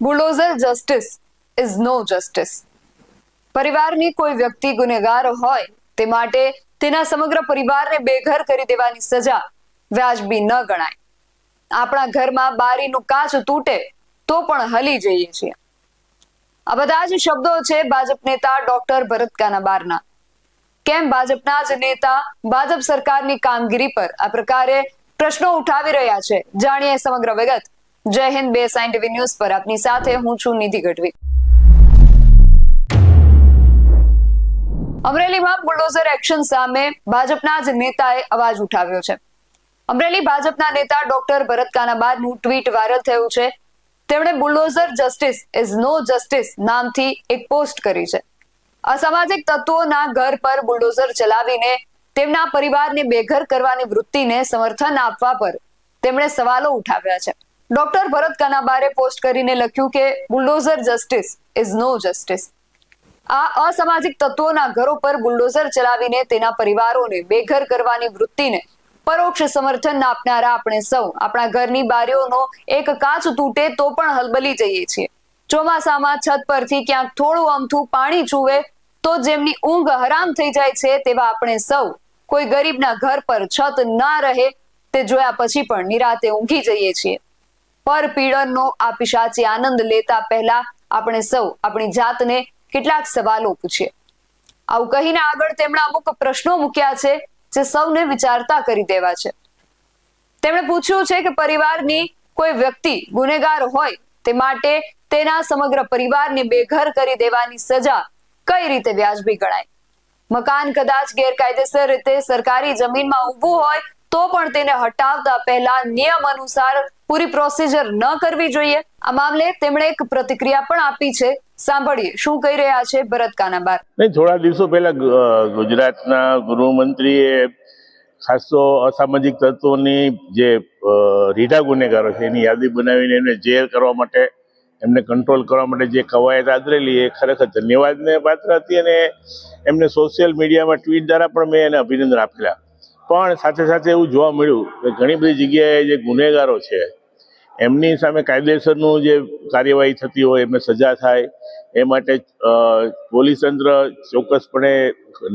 Bulldozer justice is no justice. પરિવારની કોઈ વ્યક્તિ ગુનેગાર હોય તે માટે તેના સમગ્ર પરિવારને બેઘર કરી દેવાની સજા વ્યાજબી ન ગણાય. આપણા ઘરમાં બારીનું કાચ તૂટે તો પણ હલી જઈએ છીએ. આ બધા જ શબ્દો છે ભાજપ નેતા ડોક્ટર ભરત કાનાબારના. કેમ ભાજપના જ નેતા ભાજપ સરકારની કામગીરી પર આ પ્રકારે પ્રશ્નો ઉઠાવી રહ્યા છે, જાણીએ સમગ્ર વિગત. જય હિન્દ, બેસાઈન ટીવી ન્યૂઝ પર આપની સાથે હું છું નિધિ ગઢવી. અમરેલીમાં બુલડોઝર એક્શન સામે ભાજપના જ નેતાએ અવાજ ઉઠાવ્યો છે. અમરેલી ભાજપના નેતા ડોક્ટર ભરત કાનાબારનું ટ્વીટ વાયરલ થયું છે. તેમણે bulldozer justice is no justice નામથી એક પોસ્ટ કરી છે. અસામાજિક તત્વોના ઘર પર બુલડોઝર ચલાવીને તેમના પરિવારને બેઘર કરવાની વૃત્તિને સમર્થન આપવા પર તેમણે સવાલો ઉઠાવ્યા છે. ડોક્ટર ભરત કાનાબારે પોસ્ટ કરીને લખ્યું કે bulldozer justice is no justice. આ અસામાજિક તત્વોના ઘરો પર બુલડોઝર ચલાવીને તેના પરિવારોને બેઘર કરવાની વૃત્તિને પરોક્ષ સમર્થન આપનારા આપણે સૌ આપણા ઘરની બારીઓનો એક કાચ તૂટે તો પણ હલબલી જઈએ છીએ. ચોમાસામાં છત પરથી ક્યાંક થોડું અમથું પાણી ચૂવે તો જેમની ઊંઘ હરામ થઈ જાય છે તેવા આપણે સૌ કોઈ ગરીબના ઘર પર છત ના રહે તે જોયા પછી પણ નિરાતે ઊંઘી જઈએ છીએ. પર પીડનનો આ પિશાચી આનંદ લેતા પહેલા આપણે સૌ આપણી જાતને કેટલાક સવાલો પૂછીએ. આવું કહીને આગળ તેમણે અમુક પ્રશ્નો મૂક્યા છે જે સૌને વિચારતા કરી દેવા છે. તેમણે પૂછ્યું છે કે પરિવારની કોઈ વ્યક્તિ ગુનેગાર હોય તે માટે તેના સમગ્ર પરિવારને બેઘર કરી દેવાની સજા કઈ રીતે વ્યાજબી ગણાય? મકાન કદાચ ગેરકાયદેસર રીતે સરકારી જમીનમાં ઊભું હોય તો પણ તેને હટાવતા પહેલા નિયમ અનુસાર પૂરી પ્રોસિજર ન કરવી જોઈએ. આ મામલે તેમણે એક પ્રતિક્રિયા પણ આપી છે. સાંભળીએ શું કહી રહ્યા છે ભરત કાનાબાર. થોડા દિવસો પહેલા ગુજરાતના ગૃહમંત્રીએ ખાસ તો અસામાજિક તત્વોની જે રીઢા ગુનેગારો છે એની યાદી બનાવીને એમને જેલ કરવા માટે, એમને કંટ્રોલ કરવા માટે જે કવાયત આદરેલી એ ખરેખર ધન્યવાદને પાત્ર હતી અને એમને સોશિયલ મીડિયામાં ટ્વીટ દ્વારા પણ મેં એને અભિનંદન આપેલા. પણ સાથે સાથે એવું જોવા મળ્યું કે ઘણી બધી જગ્યાએ જે ગુનેગારો છે એમની સામે કાયદેસરનું જે કાર્યવાહી થતી હોય એમને સજા થાય એ માટે પોલીસ તંત્ર ચોક્કસપણે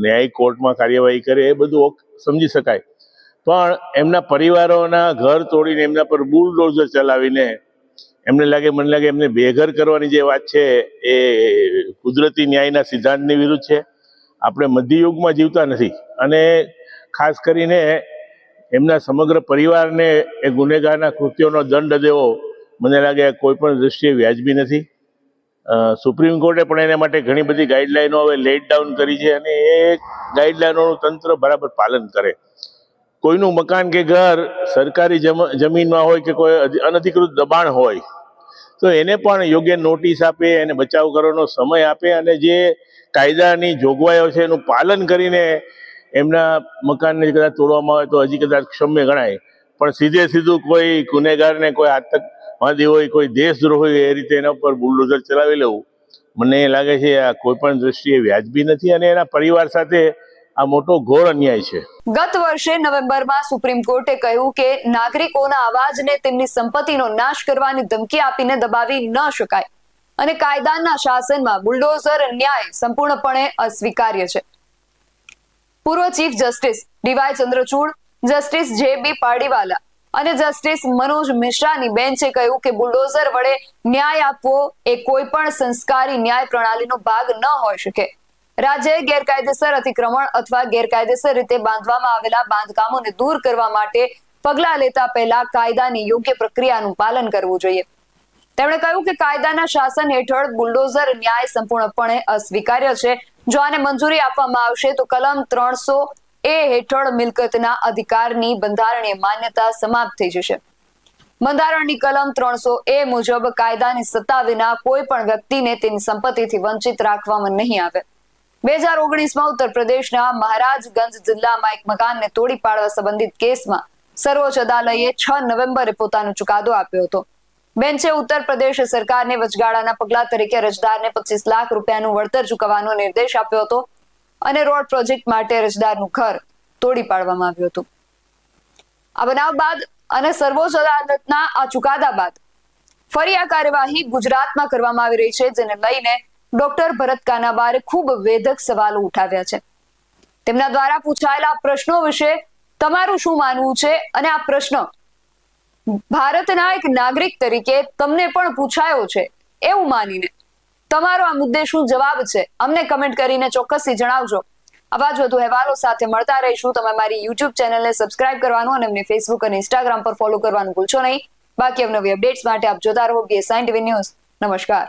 ન્યાયિક કોર્ટમાં કાર્યવાહી કરે એ બધું સમજી શકાય. પણ એમના પરિવારોના ઘર તોડીને એમના પર બુલડોઝર ચલાવીને મને લાગે એમને બેઘર કરવાની જે વાત છે એ કુદરતી ન્યાયના સિદ્ધાંતની વિરુદ્ધ છે. આપણે મધ્યયુગમાં જીવતા નથી અને ખાસ કરીને એમના સમગ્ર પરિવારને એ ગુનેગારના કૃત્યોનો દંડ દેવો મને લાગે કોઈ પણ દૃષ્ટિએ વ્યાજબી નથી. સુપ્રીમ કોર્ટે પણ એના માટે ઘણી બધી ગાઈડલાઈનો હવે લેટ ડાઉન કરી છે અને એ ગાઈડલાઈનોનું તંત્ર બરાબર પાલન કરે. કોઈનું મકાન કે ઘર સરકારી જમીનમાં હોય કે કોઈ અનધિકૃત દબાણ હોય તો એને પણ યોગ્ય નોટિસ આપે, એને બચાવ કરવાનો સમય આપે અને જે કાયદાની જોગવાઈઓ છે એનું પાલન કરીને એમના મકાનને કદાચ તોડવામાં આવે તો હજી કદાચ ક્ષમ્ય ગણાય. પણ સીધું કોઈ ગુનેગારને કોઈ આતંકવાદી હોય, કોઈ દેશદ્રોહ હોય એ રીતે એના ઉપર બુલડોઝર ચલાવી લેવું મને લાગે છે આ કોઈ પણ દ્રષ્ટિએ વ્યાજબી નથી અને એના પરિવાર સાથે આ મોટો ઘોર અન્યાય છે. ગત વર્ષે નવેમ્બરમાં સુપ્રીમ કોર્ટે કહ્યું કે નાગરિકોના અવાજને તેમની સંપત્તિનો નાશ કરવાની ધમકી આપીને દબાવી ન શકાય અને કાયદાના શાસનમાં બુલડોઝર ન્યાય સંપૂર્ણપણે અસ્વીકાર્ય છે. પૂર્વ chief justice DY Chandrachud, justice J B. Pardiwala અને જસ્ટિસ મનોજ મિશ્રાની બેન્ચે કહ્યું કે બુલડોઝર વડે ન્યાય આપવો એ કોઈ પણ સંસ્કારી ન્યાય પ્રણાલીનો ભાગ ન હોઈ શકે. રાજ્યએ ગેરકાયદેસર અતિક્રમણ અથવા ગેરકાયદેસર રીતે બાંધવામાં આવેલા બાંધકામોને દૂર કરવા માટે પગલાં લેતા પહેલા કાયદાની યોગ્ય પ્રક્રિયાનું પાલન કરવું જોઈએ. તેમણે કહ્યું કે કાયદાના શાસન હેઠળ બુલડોઝર ન્યાય સંપૂર્ણપણે અસ્વીકાર્ય છે. જો આને મંજૂરી આપવામાં આવશે તો કલમ 300A હેઠળ મિલકતના અધિકારની બંધારણીય માન્યતા સમાપ્ત થઈ જશે. બંધારણની કલમ 300A મુજબ કાયદાની સત્તા વિના કોઈ પણ વ્યક્તિને તેની સંપત્તિથી વંચિત રાખવામાં નહીં આવે. 2019માં ઉત્તર પ્રદેશના મહારાજગંજ જિલ્લામાં એક મકાનને તોડી પાડવા સંબંધિત કેસમાં સર્વોચ્ચ અદાલતે 6 નવેમ્બરે પોતાનો ચુકાદો આપ્યો હતો. બેન્ચે ઉત્તર પ્રદેશ સરકારને વચગાળાના પગલા તરીકે અરજદારને 25 લાખ રૂપિયાનું વળતર ચૂકવવાનો નિર્દેશ આપ્યો હતો અને રોડ પ્રોજેક્ટ માટે અરજદારનું ઘર તોડી પાડવામાં આવ્યું હતું. આ બનાવ બાદ અને સર્વોચ્ચ અદાલતના આ ચુકાદા બાદ ફરી આ કાર્યવાહી ગુજરાતમાં કરવામાં આવી રહી છે, જેને લઈને ડોક્ટર ભરત કાનાબારે ખૂબ વેધક સવાલો ઉઠાવ્યા છે. તેમના દ્વારા પૂછાયેલા પ્રશ્નો વિશે તમારું શું માનવું છે અને આ પ્રશ્ન ભારતના એક નાગરિક તરીકે તમને પણ પૂછાયો છે એવું માનીને તમારો આ મુદ્દે શું જવાબ છે અમને કમેન્ટ કરીને ચોક્કસથી જણાવજો. આવા જ વધુ અહેવાલો સાથે મળતા રહીશું. તમે મારી YouTube ચેનલને સબસ્ક્રાઇબ કરવાનું અને અમને Facebook અને Instagram પર ફોલો કરવાનું ભૂલશો નહીં. બાકી અવનવી અપડેટ્સ માટે આપ જોતા રહો BS9 TV ન્યૂઝ. નમસ્કાર.